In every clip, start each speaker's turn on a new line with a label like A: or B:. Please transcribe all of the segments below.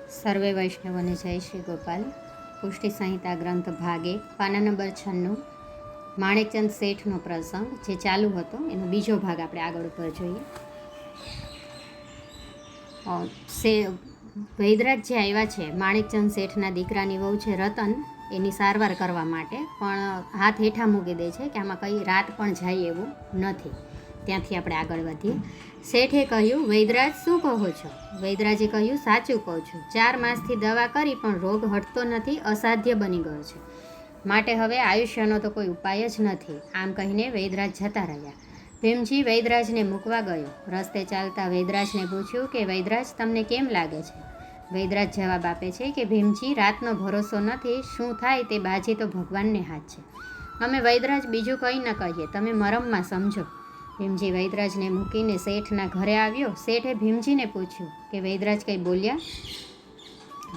A: સર્વે વૈષ્ણવોને જય શ્રી ગોપાલ. પુષ્ટિ સંહિતા ગ્રંથ ભાગ 1 પાના નંબર 96 માણેકચંદ શેઠનો પ્રસંગ જે ચાલુ હતો એનો બીજો ભાગ આપણે આગળ ઉપર જોઈએ. વૈદરાજ જે આવ્યા છે માણેકચંદ શેઠના દીકરાની વહુ છે રતન, એની સારવાર કરવા માટે, પણ હાથ હેઠા મૂકી દે છે કે આમાં કંઈ રાત પણ જાય એવું નથી. ત્યાંથી આપણે આગળ વધીએ. શેઠે કહ્યું, વૈદરાજ શું કહો છો? વૈદરાજે કહ્યું, સાચું કહું છું. 4 માસથી દવા કરી પણ રોગ હટતો નથી, અસાધ્ય બની ગયો છે. માટે હવે આયુષ્યનો તો કોઈ ઉપાય જ નથી. આમ કહીને વૈદરાજ જતા રહ્યા. ભીમજી વૈદરાજને મૂકવા ગયો. રસ્તે ચાલતા વૈદરાજને પૂછ્યું કે વૈદરાજ તમને કેમ લાગે છે? વૈદરાજ જવાબ આપે છે કે ભીમજી રાતનો ભરોસો નથી, શું થાય તે બાજી તો ભગવાનને હાથ છે. અમે વૈદરાજ બીજું કંઈ ન કહીએ, તમે મરમમાં સમજો. ભીમજી વૈદરાજને મૂકીને શેઠના ઘરે આવ્યો. શેઠે ભીમજીને પૂછ્યું કે વૈદરાજ કંઈ બોલ્યા?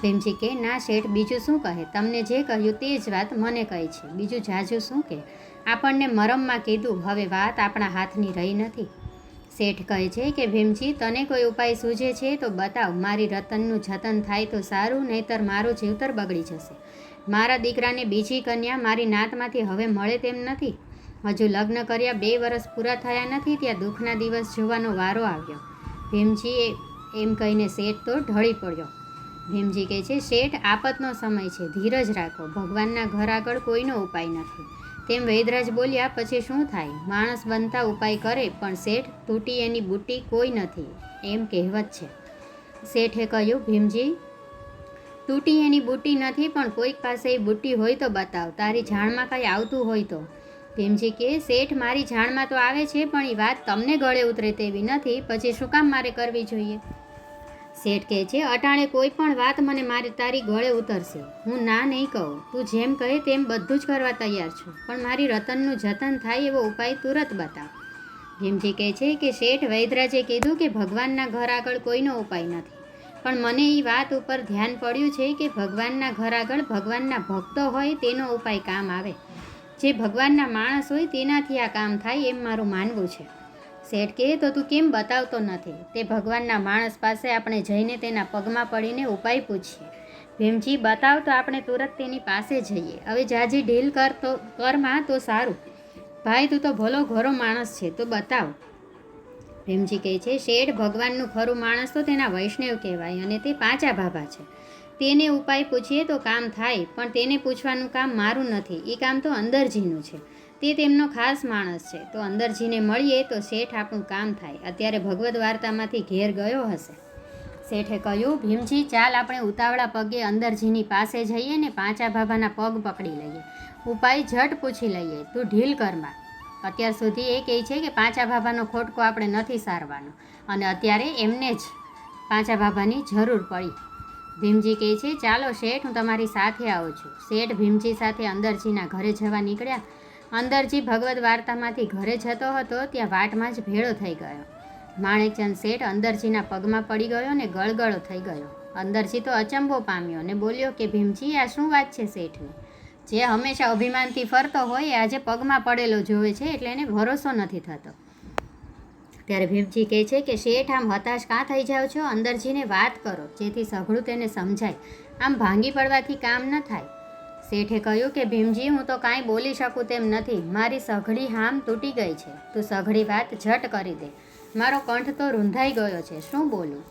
A: ભીમજી કે ના શેઠ, બીજું શું કહે? તમને જે કહ્યું તે જ વાત મને કહી છે, બીજું જાજુ શું કે? આપણને મરમમાં કીધું, હવે વાત આપણા હાથની રહી નથી. શેઠ કહે છે કે ભીમજી તને કોઈ ઉપાય સૂઝે છે તો બતાવ. મારી રતનનું જતન થાય તો સારું, નહીતર મારું જીવતર બગડી જશે. મારા દીકરાને બીજી કન્યા મારી નાતમાંથી હવે મળે તેમ નથી. હજુ લગ્ન કર્યા 2 વર્ષ પૂરા થયા નથી, ત્યાં દુઃખના દિવસ જોવાનો વારો આવ્યો. ભીમજી એમ કહીને શેઠ તો ઢળી પડ્યો. ભીમજી કહે છે, શેઠ આફતનો સમય છે, ધીરજ રાખો. ભગવાનના ઘર આગળ કોઈનો ઉપાય નથી. તેમ વૈદરાજ બોલ્યા, પછી શું થાય? માણસ બનતા ઉપાય કરે, પણ શેઠ તૂટી એની બુટ્ટી કોઈ નથી, એમ કહેવત છે. શેઠે કહ્યું, ભીમજી તૂટી એની બુટ્ટી નથી, પણ કોઈક પાસે એ બુટ્ટી હોય તો બતાવ. તારી જાણમાં કંઈ આવતું હોય તો. ભીમજી કે શેઠ મારી જાણમાં તો આવે છે, પણ એ વાત તમને ગળે ઉતરે તેવી નથી, પછી શું કામ મારે કરવી જોઈએ? શેઠ કહે છે, અટાણે કોઈ પણ વાત મને તારી ગળે ઉતરશે, હું ના નહીં કહું. તું જેમ કહે તેમ બધું જ કરવા તૈયાર છું, પણ મારી રતનનું જતન થાય એવો ઉપાય તુરત બતાવ. ભીમજી કહે છે કે શેઠ વૈદરાજે કીધું કે ભગવાનના ઘર આગળ કોઈનો ઉપાય નથી, પણ મને એ વાત ઉપર ધ્યાન પડ્યું છે કે ભગવાનના ઘર આગળ ભગવાનના ભક્તો હોય તેનો ઉપાય કામ આવે. જે ભગવાનના માણસ હોય તેનાથી આ કામ થાય એમ મારું માનવું છે. શેઠ કહે, તો તું કેમ બતાવતો નથી? તે ભગવાનના માણસ પાસે આપણે જઈને તેના પગમાં પડીને ઉપાય પૂછીએ. ભીમજી બતાવ તો આપણે તુરત તેની પાસે જઈએ. હવે જાજી ઢીલ કરમાં તો સારું. ભાઈ તું તો ભલો ઘરો માણસ છે, તો બતાવ. ભીમજી કહે છે, શેઠ ભગવાનનું ખરું માણસ તો તેના વૈષ્ણવ કહેવાય, અને તે પાંચા ભાભા છે. તેને ઉપાય પૂછીએ તો કામ થાય, પણ તેને પૂછવાનું કામ મારું નથી, એ કામ તો અંદરજીનું છે. તે તેમનો ખાસ માણસ છે, તો અંદરજીને મળીએ તો શેઠ આપણું કામ થાય. અત્યારે ભગવદ્ વાર્તામાંથી ઘેર ગયો હશે. શેઠે કહ્યું, ભીમજી ચાલ આપણે ઉતાવળા પગે અંદરજીની પાસે જઈએ ને પાંચા ભાભાના પગ પકડી લઈએ. ઉપાય ઝટ પૂછી લઈએ. તું ઢીલ કરમાં. અત્યાર સુધી એ કહે છે કે પાંચા ભાભાનો ખોટકો આપણે નથી સારવાનો, અને અત્યારે એમને જ પાંચા ભાભાની જરૂર પડી. ભીમજી કહે છે, ચાલો શેઠ, હું તમારી સાથે આવું છું. શેઠ ભીમજી સાથે અંદરજીના ઘરે જવા નીકળ્યા. અંદરજી ભગવદ્ વાર્તામાંથી ઘરે જતો હતો, ત્યાં વાટમાં જ ભેળો થઈ ગયો. માણેકચંદ શેઠ અંદરજીના પગમાં પડી ગયો ને ગળગળો થઈ ગયો. અંદરજી તો અચંબો પામ્યો ને બોલ્યો કે ભીમજી આ શું વાત છે શેઠની? જે હંમેશા અભિમાનથી ફરતો હોય એ આજે પગમાં પડેલો જોવે છે, એટલે એને ભરોસો નથી થતો. ત્યારે ભીમજી કહે છે કે શેઠ આમ હતાશ કાં થઈ જાઓ છો? અંદરજીને વાત કરો, જેથી સઘળું તેને સમજાય. આમ ભાંગી પડવાથી કામ ન થાય. શેઠે કહ્યું કે ભીમજી હું તો કાંઈ બોલી શકું તેમ નથી. મારી સઘળી હામ તૂટી ગઈ છે. તું સઘળી વાત ઝટ કરી દે. મારો કંઠ તો રૂંધાઈ ગયો છે, શું બોલું?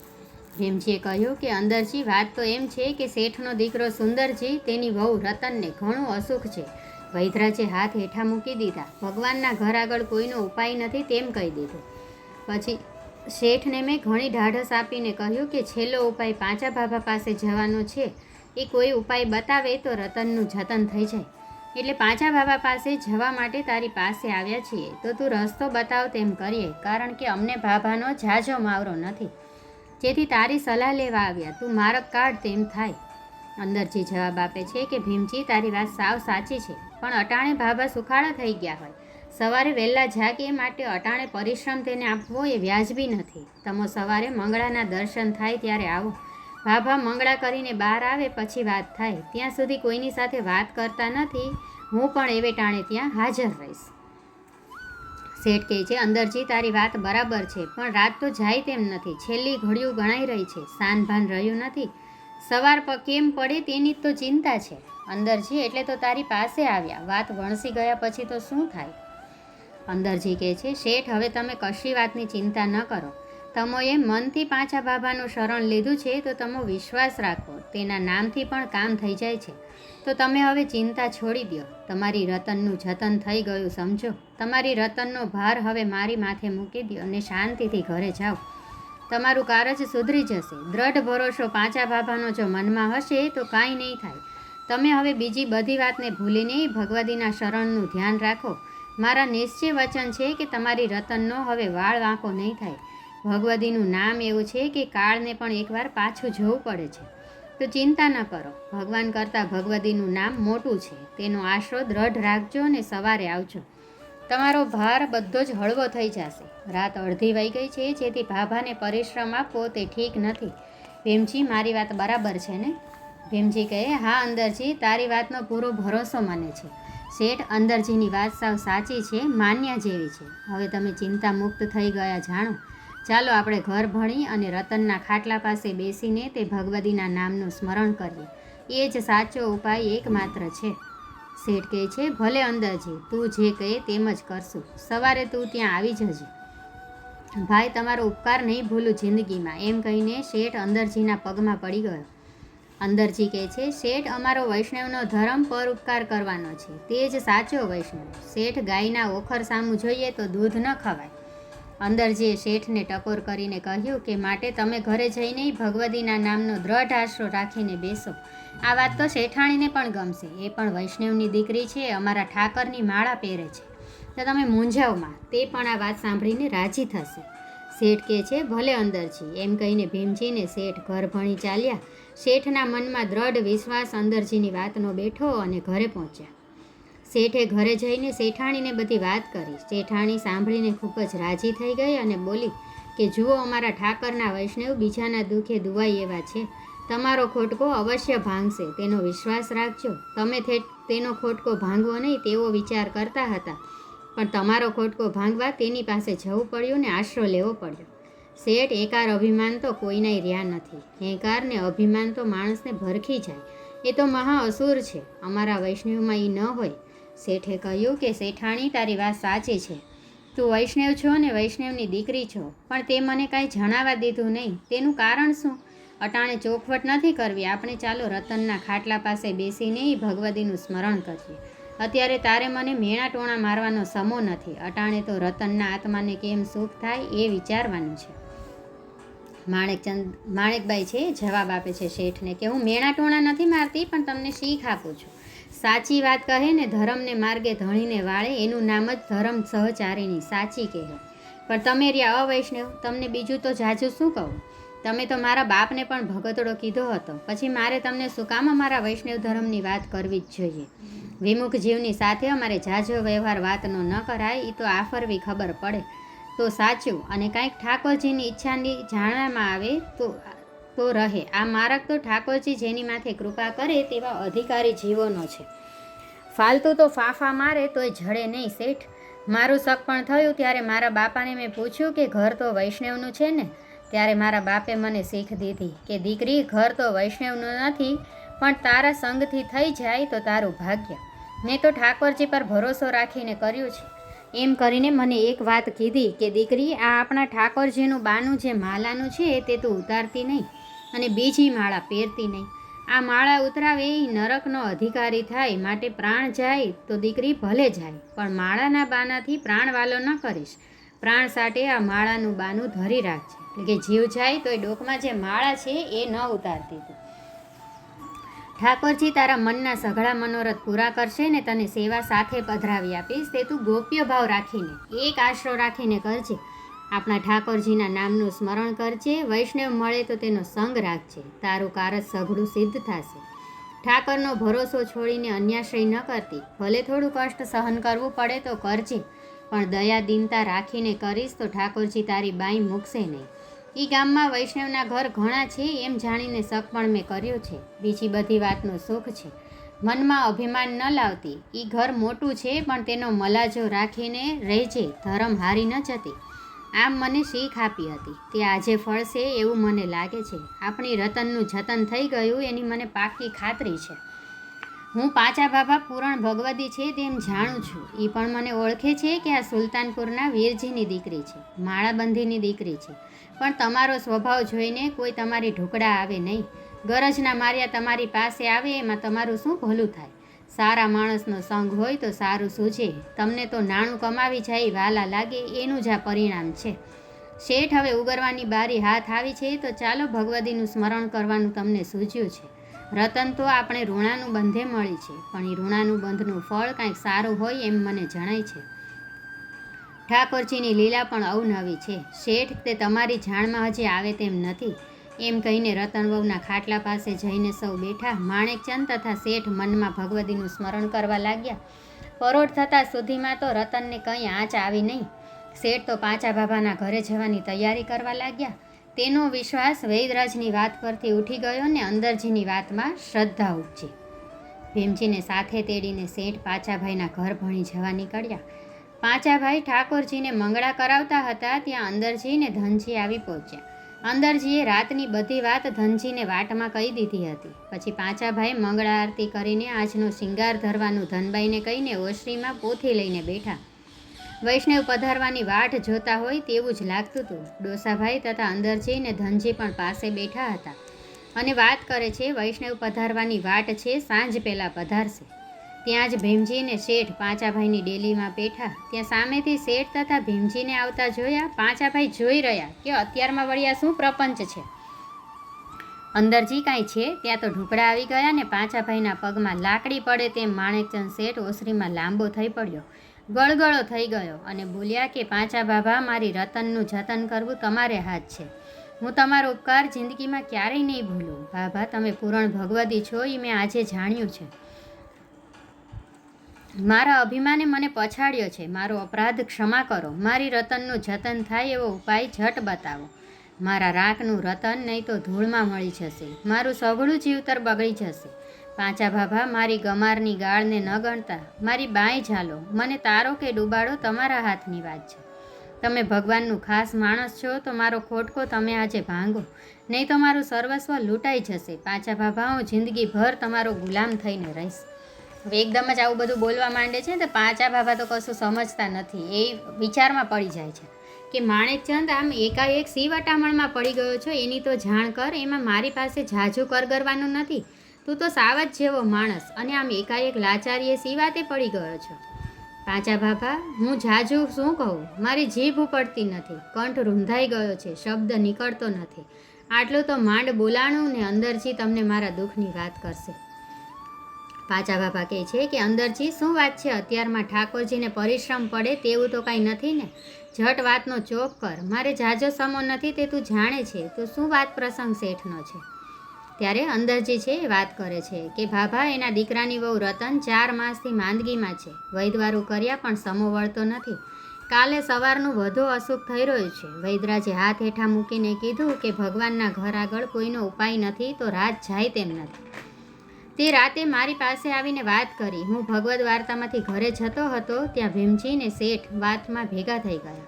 A: ભીમજીએ કહ્યું કે અંદરજી વાત તો એમ છે કે શેઠનો દીકરો સુંદરજી તેની વહુ રતનને ઘણું અસુખ છે. વૈદરાજે હાથ હેઠા મૂકી દીધા. ભગવાનના ઘર આગળ કોઈનો ઉપાય નથી તેમ કહી દીધું. પછી શેઠને મેં ઘણી ઢાઢસ આપીને કહ્યું કે છેલ્લો ઉપાય પાંચા ભાભા પાસે જવાનો છે. એ કોઈ ઉપાય બતાવે તો રતનનું જતન થઈ જાય. એટલે પાંચા ભાભા પાસે જવા માટે તારી પાસે આવ્યા છીએ. તો તું રસ્તો બતાવ તેમ કરીએ, કારણ કે અમને ભાભાનો ઝાઝો માવરો નથી, જેથી તારી સલાહ લેવા આવ્યા. તું માર્ગ કાઢ તેમ થાય. અંદરજી જવાબ આપે છે કે ભીમજી તારી વાત સાવ સાચી છે, પણ અટાણે ભાભા સુખાડા થઈ ગયા હોય. સવારે વહેલા જાગે માટે અટાણે પરિશ્રમ તેને આપવો એ વ્યાજબી નથી. તમો સવારે મંગળાના દર્શન થાય ત્યારે આવો. ભાભા મંગળા કરીને બહાર આવે પછી વાત થાય. ત્યાં સુધી કોઈની સાથે વાત કરતા નથી. હું પણ એવે ટાણે ત્યાં હાજર રહીશ. શેઠ કહે છે, અંદરજી તારી વાત બરાબર છે, પણ રાત તો જાય તેમ નથી. છેલ્લી ઘડીઓ ગણાઈ રહી છે, સાન ભાન રહ્યું નથી. સવાર કેમ પડે તેની જ તો ચિંતા છે. અંદરજી એટલે તો તારી પાસે આવ્યા. વાત વણસી ગયા પછી તો શું થાય? અંદરજી કહે છે, શેઠ હવે તમે કશી વાતની ચિંતા ન કરો. તમોએ મનથી પાંચા બાબાનું શરણ લીધું છે તો તમો વિશ્વાસ રાખો, તેના નામથી પણ કામ થઈ જાય છે. તો તમે હવે ચિંતા છોડી દો. તમારી રતનનું જતન થઈ ગયું સમજો. તમારી રતનનો ભાર હવે મારી માથે મૂકી દો અને શાંતિથી ઘરે જાઓ. તમારું કારજ સુધરી જશે. દ્રઢ ભરોસો પાંચા બાબાનો જો મનમાં હશે તો કાંઈ નહીં થાય. તમે હવે બીજી બધી વાતને ભૂલીને ભગવદીના શરણનું ધ્યાન રાખો. મારા નિશ્ચય વચન છે કે તમારી રતનનો હવે વાળ વાંકો નહીં થાય. ભગવદીનું નામ એવું છે કે કાળને પણ એકવાર પાછું જોવું પડે છે. તો ચિંતા ન કરો. ભગવાન કરતાં ભગવદીનું નામ મોટું છે. તેનો આશરો દ્રઢ રાખજો અને સવારે આવજો. તમારો ભાર બધો જ હળવો થઈ જશે. રાત અડધી વહી ગઈ છે, જેથી ભાભાને પરિશ્રમ આપવો તે ઠીક નથી. ભીમજી, મારી વાત બરાબર છે ને? ભીમજી કહે, હા અંદરજી, તારી વાતનો પૂરો ભરોસો મને છે. શેઠ, અંદરજીની વાત સાવ સાચી છે, માન્ય જેવી છે. હવે તમે ચિંતા મુક્ત થઈ ગયા જાણો. ચાલો આપણે ઘર ભણી અને રતનના ખાટલા પાસે બેસીને તે ભગવદીના નામનું સ્મરણ કરીએ. એ જ સાચો ઉપાય એકમાત્ર છે. શેઠ કહે છે, ભલે અંદરજી, તું જે કહે તેમ જ કરશું. સવારે તું ત્યાં આવી જજે. ભાઈ, તમારો ઉપકાર નહીં ભૂલું જિંદગીમાં. એમ કહીને શેઠ અંદરજીના પગમાં પડી ગયો. અંદરજી કહે છે, શેઠ, અમારો વૈષ્ણવનો ધર્મ પર ઉપકાર કરવાનો છે. તે જ સાચો વૈષ્ણવ. શેઠ, ગાયના ઓખર સામું જોઈએ તો દૂધ ન ખવાય. અંદરજીએ શેઠને ટકોર કરીને કહ્યું કે માટે તમે ઘરે જઈને ભગવદીના નામનો દ્રઢ આશરો રાખીને બેસો. આ વાત તો શેઠાણીને પણ ગમશે. એ પણ વૈષ્ણવની દીકરી છે, અમારા ઠાકરની માળા પહેરે છે. તો તમે મૂંઝાવમાં. તે પણ આ વાત સાંભળીને રાજી થશે. શેઠ કહે છે, ભલે અંદરજી. એમ કહીને ભીમજીને શેઠ ઘર ભણી ચાલ્યા. શેઠના મનમાં દ્રઢ વિશ્વાસ અંદરજીની વાતનો બેઠો અને ઘરે પહોંચ્યા. શેઠે ઘરે જઈને શેઠાણીને બધી વાત કરી. શેઠાણી સાંભળીને ખૂબ જ રાજી થઈ ગઈ અને બોલી કે જુઓ, અમારા ઠાકરના વૈષ્ણવ બીજાના દુઃખે દુવાઈ એવા છે. તમારો ખોટકો અવશ્ય ભાંગશે, તેનો વિશ્વાસ રાખજો. તમે તેનો ખોટકો ભાંગવો નહીં તેવો વિચાર કરતા હતા, પણ તમારો ખોટકો ભાંગવા તેની પાસે જવું પડ્યું ને આશરો લેવો પડ્યો. શેઠ, એકાર અભિમાન તો કોઈનાય રહ્યા નથી. એકાર ને અભિમાન તો માણસને ભરખી જાય. એ તો મહા અસુર છે. અમારા વૈષ્ણવમાં એ ન હોય. શેઠે કહ્યું કે શેઠાણી, તારી વાત સાચી છે. તું વૈષ્ણવ છો ને વૈષ્ણવની દીકરી છો, પણ તે મને કાંઈ જણાવવા દીધું નહીં. તેનું કારણ શું? અટાણે ચોખવટ નથી કરવી. આપણે ચાલો રતનના ખાટલા પાસે બેસીને ભગવદીનું સ્મરણ કરીએ. અત્યારે તારે મને મેણા ટોણા મારવાનો સમો નથી. અટાણે તો રતનના આત્માને કેમ સુખ થાય એ વિચારવાનું છે. માણેકબાઈ છે જવાબ આપે છે શેઠને કે હું મેણા ટોણા નથી મારતી, પણ તમને શીખ આપું છું. સાચી વાત કહે ને ધર્મને માર્ગે ધણીને વાળે, એનું નામ જ ધર્મ સહચારિણી સાચી કહેવાય. પણ તમે રહ્યા અવૈષ્ણવ, તમને બીજું તો જાજુ શું કહું. તમે તો મારા બાપને પણ ભગતડો કીધો હતો. પછી મારે તમને શું કામ અમારા વૈષ્ણવ ધર્મની વાત કરવી જ જોઈએ. વિમુખ જીવની સાથે અમારે જાજો વ્યવહાર વાતનો ન કરાય. એ તો આફરવી ખબર પડે તો સાચું, અને કાંઈક ઠાકોરજીની ઈચ્છાની જાણવામાં આવે તો રહે. આ માર્ગ તો ઠાકોરજી જેની માથે કૃપા કરે તેવા અધિકારી જીવોનો છે. ફાલતુ તો ફાફા મારે તોય જડે નહીં. શેઠ, મારું શક પણ થયું ત્યારે મારા બાપાને મેં પૂછ્યું કે ઘર તો વૈષ્ણવનું છે ને? ત્યારે મારા બાપે મને શીખ દીધી કે દીકરી, ઘર તો વૈષ્ણવનું નથી, પણ તારા સંગથી થઈ જાય તો તારું ભાગ્ય. મેં તો ઠાકોરજી પર ભરોસો રાખીને કર્યું છે. એમ કરીને મને એક વાત કીધી કે દીકરી, આ આપણા ઠાકોરજીનું બાનું જે માલાનું છે તે તું ઉતારતી નહીં અને બીજી માળા પહેરતી નહીં. આ માળા ઉતરાવે એ નરકનો અધિકારી થાય. માટે પ્રાણ જાય તો દીકરી ભલે જાય, પણ માળાના બાનાથી પ્રાણવાલો ન કરીશ. પ્રાણ સાટે આ માળાનું બાનું ધરી રાખજે. એટલે કે જીવ જાય તો એ ડોકમાં જે માળા છે એ ન ઉતારતી તું. ઠાકોરજી તારા મનના સઘળા મનોરથ પૂરા કરશે ને તને સેવા સાથે પધરાવી આપીશ. તે તું ગોપ્ય ભાવ રાખીને એક આશરો રાખીને કરજે. આપણા ઠાકોરજીના નામનું સ્મરણ કરજે. વૈષ્ણવ મળે તો તેનો સંગ રાખજે. તારું કારજ સઘળું સિદ્ધ થશે. ઠાકરનો ભરોસો છોડીને અન્યાશ્રય ન કરતી. ભલે થોડું કષ્ટ સહન કરવું પડે તો કરજે, પણ દયા દીનતા રાખીને કરીશ તો ઠાકોરજી તારી બાઈ મૂકશે નહીં. એ ગામમાં વૈષ્ણવના ઘર ઘણા છે એમ જાણીને શક પણ મેં કર્યો છે. બીજી બધી વાતનું સુખ છે. મનમાં અભિમાન ન લાવતી. એ ઘર મોટું છે, પણ તેનો મલાજો રાખીને રહેજે. ધર્મ હારી ન જતી. આમ મને શીખ આપી હતી તે આજે ફળશે એવું મને લાગે છે. આપણી રતનનું જતન થઈ ગયું એની મને પાકી ખાતરી છે. હું પાચા બાબા પૂરણ ભગવતી છે તેમ જાણું છું. એ પણ મને ઓળખે છે કે આ સુલતાનપુરના વીરજીની દીકરી છે, માળાબંધીની દીકરી છે. પણ તમારો સ્વભાવ જોઈને કોઈ તમારી ઢોકળા આવે નહીં. ગરજના માર્યા તમારી પાસે આવે એમાં તમારું શું ભલું થાય? સારા માણસનો સંગ હોય તો સારું સૂઝે. તમને તો નાણું કમાવી જાય વાલા લાગે એનું જ આ પરિણામ છે. શેઠ, હવે ઉગરવાની બારી હાથ આવી છે તો ચાલો ભગવતીનું સ્મરણ કરવાનું તમને સૂઝ્યું છે. રતન તો આપણે ઋણાનું બંધે મળી છે, પણ એ ઋણાનું બંધનું ફળ કાંઈક સારું હોય એમ મને જણાય છે. ઠાકોરજીની લીલા પણ અવનવી છે. શેઠ, તે તમારી જાણમાં હજી આવે તેમ નથી. એમ કહીને રતનવહુના ખાટલા પાસે જઈને સૌ બેઠા. માણેકચંદ તથા શેઠ મનમાં ભગવતીનું સ્મરણ કરવા લાગ્યા. પરોઢ થતાં સુધીમાં તો રતનને કંઈ આંચ આવી નહીં. શેઠ તો પાચા બાબાના ઘરે જવાની તૈયારી કરવા લાગ્યા. તેનો વિશ્વાસ વૈદરાજની વાત પરથી ઉઠી ગયો ને અંદરજીની વાતમાં શ્રદ્ધા ઉપજી. ભીમજીને સાથે તેડીને શેઠ પાચાભાઈના ઘર ભણી જવા નીકળ્યા. પાચાભાઈ ઠાકોરજીને મંગળા કરાવતા હતા ત્યાં અંદરજી ને ધનજી આવી પહોંચ્યા. અંદરજીએ રાતની બધી વાત ધનજીને વાટમાં કહી દીધી હતી. પછી પાચાભાઈ મંગળા આરતી કરીને આજનો શિંગાર ધરવાનું ધનબાઈને કહીને ઓસરીમાં પોથી લઈને બેઠા. વૈષ્ણવ પધારવાની વાટ જોતા હોય તેવું જ લાગતું હતું. ડોસાભાઈ તથા અંદરજી ને ધનજી પણ પાસે બેઠા હતા અને વાત કરે છે વૈષ્ણવ પધારવાની વાટ છે, સાંજ પહેલાં પધારશે. ત્યાં જ ભીમજી ને શેઠ પાચાભાઈની ડેલીમાં બેઠા. ત્યાં સામેથી શેઠ તથા ભીમજીને આવતા જોયા. પાચાભાઈ જોઈ રહ્યા કે અત્યારમાં વળ્યા શું પ્રપંચ છે. અંદરજી કાંઈ છે ત્યાં તો ઢુકડા આવી ગયા ને પાચાભાઈના પગમાં લાકડી પડે તેમ માણેકચંદ શેઠ ઓસરીમાં લાંબો થઈ પડ્યો, ગળગળો થઈ ગયો અને બોલ્યા કે પાચા બાબા, મારી રતનનું જતન કરવું તમારે હાથ છે. હું તમારો ઉપકાર જિંદગીમાં ક્યારેય નહીં ભૂલું. બાબા, તમે પૂરણ ભગવતી છો એ મેં આજે જાણ્યું છે. મારા અભિમાને મને પછાડ્યો છે. મારો અપરાધ ક્ષમા કરો. મારી રતનનું જતન થાય એવો ઉપાય ઝટ બતાવો. મારા રાખનું રતન નહીં તો ધૂળમાં મળી જશે. મારું સઘળું જીવતર બગડી જશે. પાચા બાબા, મારી ગમારની ગાળને ન ગણતા મારી બાંય ઝાલો. મને તારો કે ડૂબાડો તમારા હાથની વાત છે. તમે ભગવાનનું ખાસ માણસ છો તો મારો ખોટકો તમે આજે ભાંગો, નહીં તો મારું સર્વસ્વ લૂંટાઈ જશે. પાચા બાબા, હું જિંદગીભર તમારો ગુલામ થઈને રહીશ. હવે એકદમ જ આવું બધું બોલવા માંડે છે તો પાચા બાબા તો કશું સમજતા નથી. એ વિચારમાં પડી જાય છે કે માણેકચંદ, આમ એકાએક સી વટામણમાં પડી ગયો છો એની તો જાણ કર. એમાં મારી પાસે ઝાઝું કરગરવાનું નથી. તું તો સાવજ જેવો માણસ અને આમ એકાએક લાચારીએ સી વાતે પડી ગયો છો. પાચા બાબા, હું ઝાઝું શું કહું? મારી જીભ ઉપડતી નથી, કંઠ રૂંધાઈ ગયો છે, શબ્દ નીકળતો નથી. આટલું તો માંડ બોલાણું ને અંદરજી તમને મારા દુઃખની વાત કરશે. પાચા બાબા કહે છે કે અંદરજી શું વાત છે? અત્યારમાં ઠાકોરજીને પરિશ્રમ પડે તેવું તો કાંઈ નથી ને? ઝટ વાતનો ચોક કર. મારે ઝાઝો સમો નથી તે તું જાણે છે. તો શું વાત પ્રસંગ શેઠનો છે? ત્યારે અંદરજી છે એ વાત કરે છે કે બાબા, એના દીકરાની વહુ રતન 4 માસથી માંદગીમાં છે. વૈદવારું કર્યા પણ સમો વળતો નથી. કાલે સવારનું વધુ અશુભ થઈ રહ્યું છે. વૈદરાજે હાથ હેઠા મૂકીને કીધું કે ભગવાનના ઘર આગળ કોઈનો ઉપાય નથી તો રાત જાય તેમ નથી. તે રાતે મારી પાસે આવીને વાત કરી. હું ભગવદ્ વાર્તામાંથી ઘરે જતો હતો ત્યાં ભીમજી ને શેઠ વાતમાં ભેગા થઈ ગયા.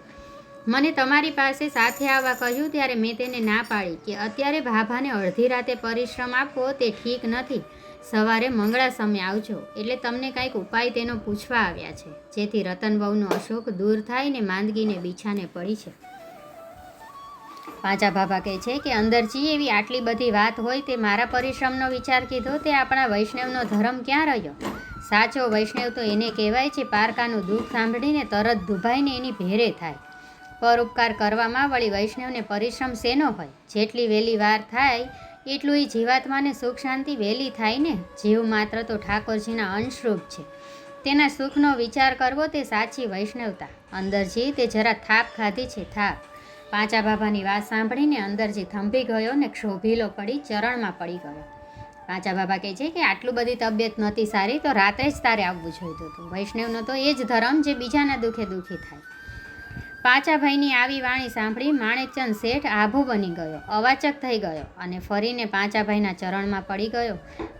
A: મને તમારી પાસે સાથે આવવા કહ્યું ત્યારે મેં તેને ના પાડી કે અત્યારે ભાભાને અડધી રાતે પરિશ્રમ આપવો તે ઠીક નથી. સવારે મંગળા સમય આવજો. એટલે તમને કાંઈક ઉપાય તેનો પૂછવા આવ્યા છે, જેથી રતનવહુનો અશોક દૂર થાય ને માંદગીને બીછાને પડી છે. પાચા બાબા કહે છે કે અંદરજી એવી આટલી બધી વાત હોય તે મારા પરિશ્રમનો વિચાર કીધો તે આપણા વૈષ્ણવનો ધર્મ ક્યાં રહ્યો? સાચો વૈષ્ણવ તો એને કહેવાય છે પારકાનું દુઃખ સાંભળીને તરત દુભાઈને એની ભેરે થાય. પરોપકાર કરવામાં વળી વૈષ્ણવને પરિશ્રમ શેનો હોય? જેટલી વહેલી વાર થાય એટલું એ જીવાત્માને સુખ શાંતિ વહેલી થાય ને. જીવ માત્ર તો ઠાકોરજીના અંશરૂપ છે. તેના સુખનો વિચાર કરવો તે સાચી વૈષ્ણવતા. અંદરજી તે જરા થાપ ખાધી છે, થાપ. પાચા બાબાની વાત સાંભળીને અંદરજી થંભી ગયો ને ક્ષોભીલો પડી ચરણમાં પડી ગયો. પાચા બાબા કહે છે કે આટલું બધી તબિયત નહોતી સારી તો રાત્રે જ તારે આવવું જોઈતું હતું. વૈષ્ણવનો તો એ જ ધર્મ જે બીજાના દુઃખે દુઃખી થાય. પાચાભાઈની આવી વાણી સાંભળી માણેકચંદ શેઠ આભો બની ગયો, અવાચક થઈ ગયો અને ફરીને પાચાભાઈના ચરણમાં પડી ગયો.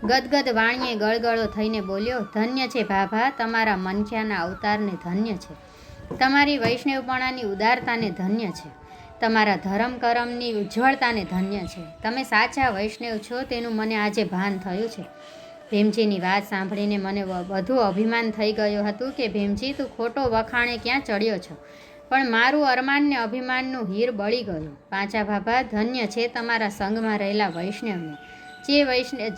A: ગદગદ વાણીએ ગળગળો થઈને બોલ્યો, ધન્ય છે બાબા, તમારા મનખ્યાના અવતારને ધન્ય છે. તમારી વૈષ્ણવપણાની ઉદારતાને ધન્ય છે. તમારા ધર્મ કરમની ઉજ્જવળતાને ધન્ય છે. તમે સાચા વૈષ્ણવ છો તેનું મને આજે ભાન થયું છે. ભીમજીની વાત સાંભળીને મને વધુ અભિમાન થઈ ગયું હતું કે ભીમજી, તું ખોટો વખાણે ક્યાં ચડ્યો છો. પણ મારું અરમાનને અભિમાનનું હીર બળી ગયું. પાંચા ભાભા, ધન્ય છે તમારા સંગમાં રહેલા વૈષ્ણવને,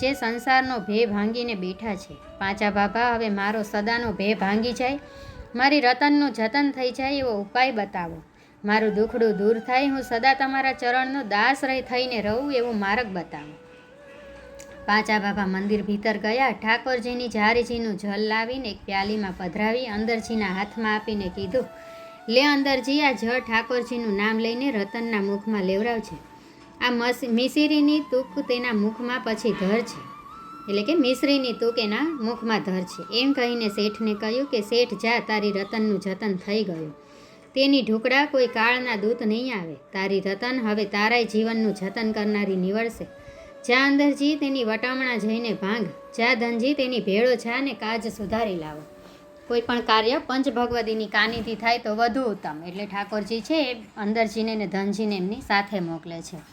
A: જે સંસારનો ભેહ ભાંગીને બેઠા છે. પાંચા ભાભા, હવે મારો સદાનો ભેહ ભાંગી જાય, મારી રતનનું જતન થઈ જાય એવો ઉપાય બતાવો. મારું દુખડું દૂર થાય, હું સદા તમારા ચરણનો દાસ થઈને રહું એવો માર્ગ બતાવો. પાંચા બાબા મંદિર ભીતર ગયા. ઠાકોરજીની જારીજીનું જલ લાવીને એક પ્યાલીમાં પધરાવી અંદરજીના હાથમાં આપીને કીધું, લે અંદરજી, આ જળ ઠાકોરજીનું નામ લઈને રતનના મુખમાં લેવડાવજે. આ મિસરીની તૂક તેના મુખમાં પછી ધર છે, એટલે કે મિશ્રીની તૂક એના મુખમાં ધર છે. એમ કહીને શેઠને કહ્યું કે શેઠ જા, તારી રતનનું જતન થઈ ગયું. તેની ઢુકડા કોઈ કાળના દૂત નહીં આવે. તારી રતન હવે તારાય જીવનનું જતન કરનારી નીવડશે. જા અંદરજી, તેની વટામણા જઈને ભાંગ. જા ધનજી, તેની ભેળો જા ને કાજ સુધારી લાવો. કોઈ પણ કાર્ય પંચ ભગવતીની કાનીથી થાય તો વધુ ઉત્તમ. એટલે ઠાકોરજી છે એ અંદરજીને ને ધનજીને એમની સાથે મોકલે છે.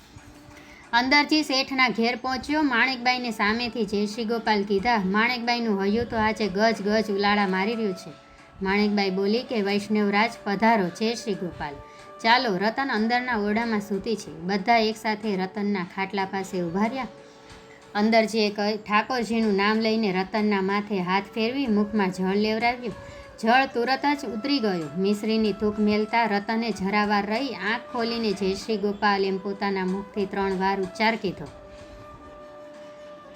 A: અંદરજી શેઠના ઘેર પહોંચ્યો. માણેકબાઈને સામેથી જય શ્રી ગોપાલ કીધા. માણેકબાઈનું હૈયું તો આજે ગજ ગજ ઉલાળા મારી રહ્યું છે. માણેકબાઈ બોલી કે વૈષ્ણવરાજ પધારો, જય શ્રી ગોપાલ. ચાલો, રતન અંદરના ઓરડામાં સૂતી છે. બધા એકસાથે રતનના ખાટલા પાસે ઊભા રહ્યા. અંદરજીએ ઠાકોરજીનું નામ લઈને રતનના માથે હાથ ફેરવી મુખમાં જળ લેવરાવ્યું. જળ તુરત જ ઉતરી ગયું. મિશ્રીની થૂક મેલતા રતને જરાવાર રહી આંખ ખોલીને જય શ્રી ગોપાલ એમ પોતાના મુખથી 3 વાર ઉચ્ચાર કીધો.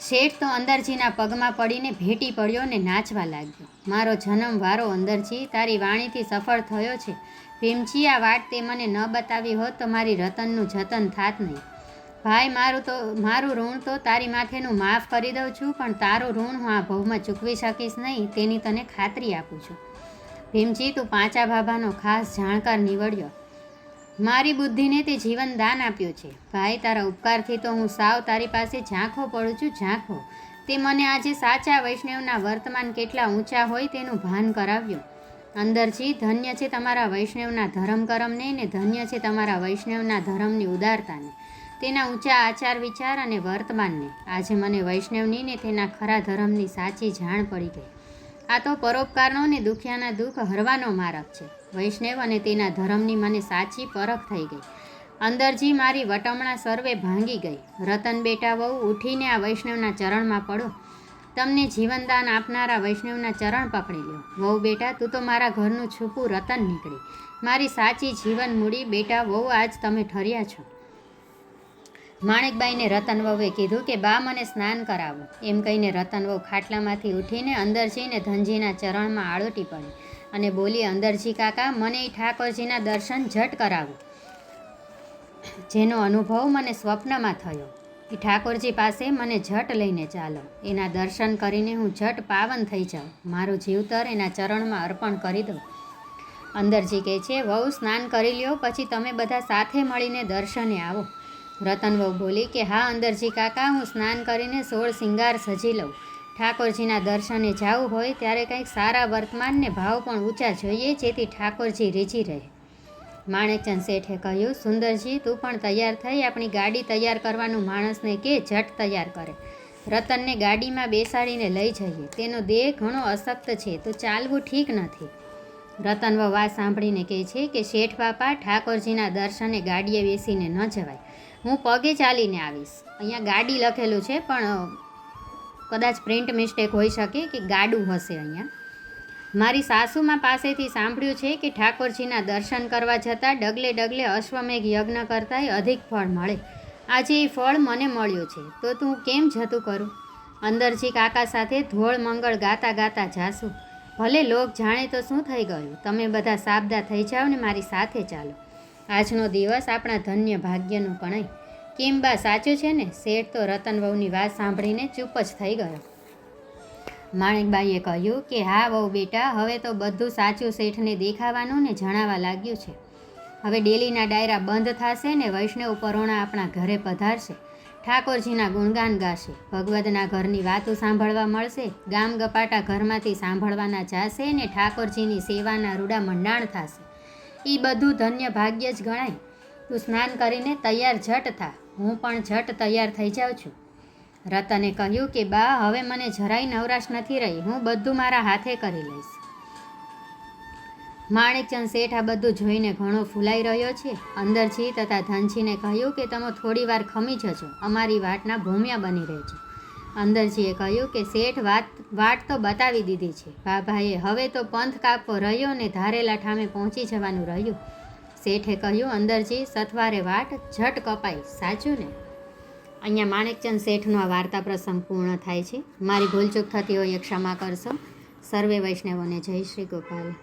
A: શેઠ તો અંદરજીના પગમાં પડીને ભેટી પડ્યો ને નાચવા લાગ્યો. મારો જન્મ વારો અંદરજી, તારી વાણીથી સફળ થયો છે. ભીમજી, આ વાત તે મને ન બતાવી હોત તો મારી રતનનું જતન થાત નહીં. ભાઈ, મારું ઋણ તો તારી માથેનું માફ કરી દઉં છું, પણ તારું ઋણ હું આ ભવમાં ચૂકવી શકીશ નહીં, તેની તને ખાતરી આપું છું. ભીમજી, તું પાંચા ભાભાનો ખાસ જાણકાર નીવડ્યો. મારી બુદ્ધિને તે જીવન દાન આપ્યું છે. ભાઈ, તારા ઉપકારથી તો હું સાવ તારી પાસે ઝાંખો પડું છું, ઝાંખો. તે મને આજે સાચા વૈષ્ણવના વર્તમાન કેટલા ઊંચા હોય તેનું ભાન કરાવ્યું. અંદરજી, ધન્ય છે તમારા વૈષ્ણવના ધર્મ કરમને ને ધન્ય છે તમારા વૈષ્ણવના ધર્મની ઉદારતાને, તેના ઊંચા આચાર વિચાર અને વર્તમાનને. આજે મને વૈષ્ણવની ને તેના ખરા ધર્મની સાચી જાણ પડી ગઈ. આ તો પરોપકારનો ને દુખિયાના દુઃખ હરવાનો માર્ગ છે. વૈષ્ણવ અને તેના ધર્મની મને સાચી પરખ થઈ ગઈ. અંદરજી, મારી વટમણા સર્વે ભાંગી ગઈ. રતન બેટા વહુ, ઉઠીને આ વૈષ્ણવના ચરણમાં પડો. તમને જીવનદાન આપનારા વૈષ્ણવના ચરણ પકડી લો. વહુ બેટા, તું તો મારા ઘરનું છૂપું રતન નીકળી. મારી સાચી જીવન મૂડી બેટા વહુ આજ તમે ઠર્યા છો. માણેકબાઈને રતન વહુએ કીધું કે બા, મને સ્નાન કરાવો. એમ કહીને રતન વહુ ખાટલામાંથી ઉઠીને અંદરજીને ધનજીના ચરણમાં આળોટી પડી અને બોલી, અંદરજી કાકા, મને ઠાકોરજીના દર્શન ઝટ કરાવો. જેનો અનુભવ મને સ્વપ્નમાં થયો એ ઠાકોરજી પાસે મને ઝટ લઈને ચાલો. એના દર્શન કરીને હું ઝટ પાવન થઈ જાઉં. મારું જીવતર એના ચરણમાં અર્પણ કરી દઉં. અંદરજી કહે છે, વહુ સ્નાન કરી લ્યો, પછી તમે બધા સાથે મળીને દર્શને આવો. રતન વહુ બોલી કે હા અંદરજી કાકા, હું સ્નાન કરીને 16 શિંગાર સજી લઉં. ઠાકોરજીના દર્શને જવું હોય ત્યારે કંઈક સારા વર્તમાનને ભાવ પણ ઊંચા જોઈએ, જેથી ઠાકોરજી રીઝી રહે. માણેકચંદ શેઠે કહ્યું, સુંદરજી, તું પણ તૈયાર થઈ આપણી ગાડી તૈયાર કરવાનું માણસને કે ઝટ તૈયાર કરે. રતનને ગાડીમાં બેસાડીને લઈ જઈએ. તેનો દેહ ઘણો અશક્ત છે, તો ચાલવું ઠીક નથી. રતન વહુ વાત સાંભળીને કહે છે કે શેઠ બાપા, ઠાકોરજીના દર્શને ગાડીએ બેસીને ન જવાય. હું પગે ચાલીને આવીશ. અહીંયા ગાડી લખેલું છે, પણ કદાચ પ્રિન્ટ મિસ્ટેક હોઈ શકે કે ગાડું હશે અહીંયા. મારી સાસુમાં પાસેથી સાંભળ્યું છે કે ઠાકોરજીના દર્શન કરવા જતાં ડગલે ડગલે અશ્વમેઘ યજ્ઞ કરતાંય અધિક ફળ મળે. આજે એ ફળ મને મળ્યું છે, તો તું કેમ જતું કરું? અંદરજી કાકા સાથે ધોળ મંગળ ગાતા ગાતા જાશું. ભલે લોક જાણે તો શું થઈ ગયું. તમે બધા સાબદા થઈ જાઓ ને મારી સાથે ચાલો. આજનો દિવસ આપણા ધન્ય ભાગ્યનું કણાય. કેમ બા, સાચું છે ને? શેઠ તો રતન વહુની વાત સાંભળીને ચૂપ જ થઈ ગયો. માણેકબાઈએ કહ્યું કે હા વહુ બેટા, હવે તો બધું સાચું શેઠને દેખાવાનું ને જણાવા લાગ્યું છે. હવે ડેલીના ડાયરા બંધ થશે ને વૈષ્ણવ પરોણા આપણા ઘરે પધારશે. ઠાકોરજીના ગુણગાન ગાશે, ભગવદના ઘરની વાતો સાંભળવા મળશે, ગામ ગપાટા ઘરમાંથી સાંભળવાના જાશે ને ઠાકોરજીની સેવાના રૂડા મંડાણ થશે. એ બધું ધન્ય ભાગ્ય જ ગણાય. તું સ્નાન કરીને તૈયાર ઝટ થા, હું પણ ઝટ તૈયાર થઈ જાઉં છું. રતને કહ્યું કે બા, હવે મને જરાય નવરાશ નથી રહી, હું બધું મારા હાથે કરી લઈશ. માણેકચંદ શેઠ આ બધું જોઈને ઘણો ફૂલાઈ રહ્યો છે. અંદરજી તથા ધનજીને કહ્યું કે તમે થોડી વાર ખમી જજો, અમારી વાટના ભૂમ્યા બની રહેજો. અંદરજીએ કહ્યું કે શેઠ, વાટ તો બતાવી દીધી છે બાભાએ, હવે તો પંથ કાપવો રહ્યો ને ધારેલા ઠામે પહોંચી જવાનું રહ્યું. શેઠે કહ્યું, અંદરજી, સથવારે વાટ ઝટ કપાઈ, સાચું ને? અહીંયા માણેકચંદ શેઠનો આ વાર્તા પ્રસંગ પૂર્ણ થાય છે. મારી ભૂલચૂક થતી હોય એ ક્ષમા કરશો. સર્વે વૈષ્ણવોને જય શ્રી ગોપાલ.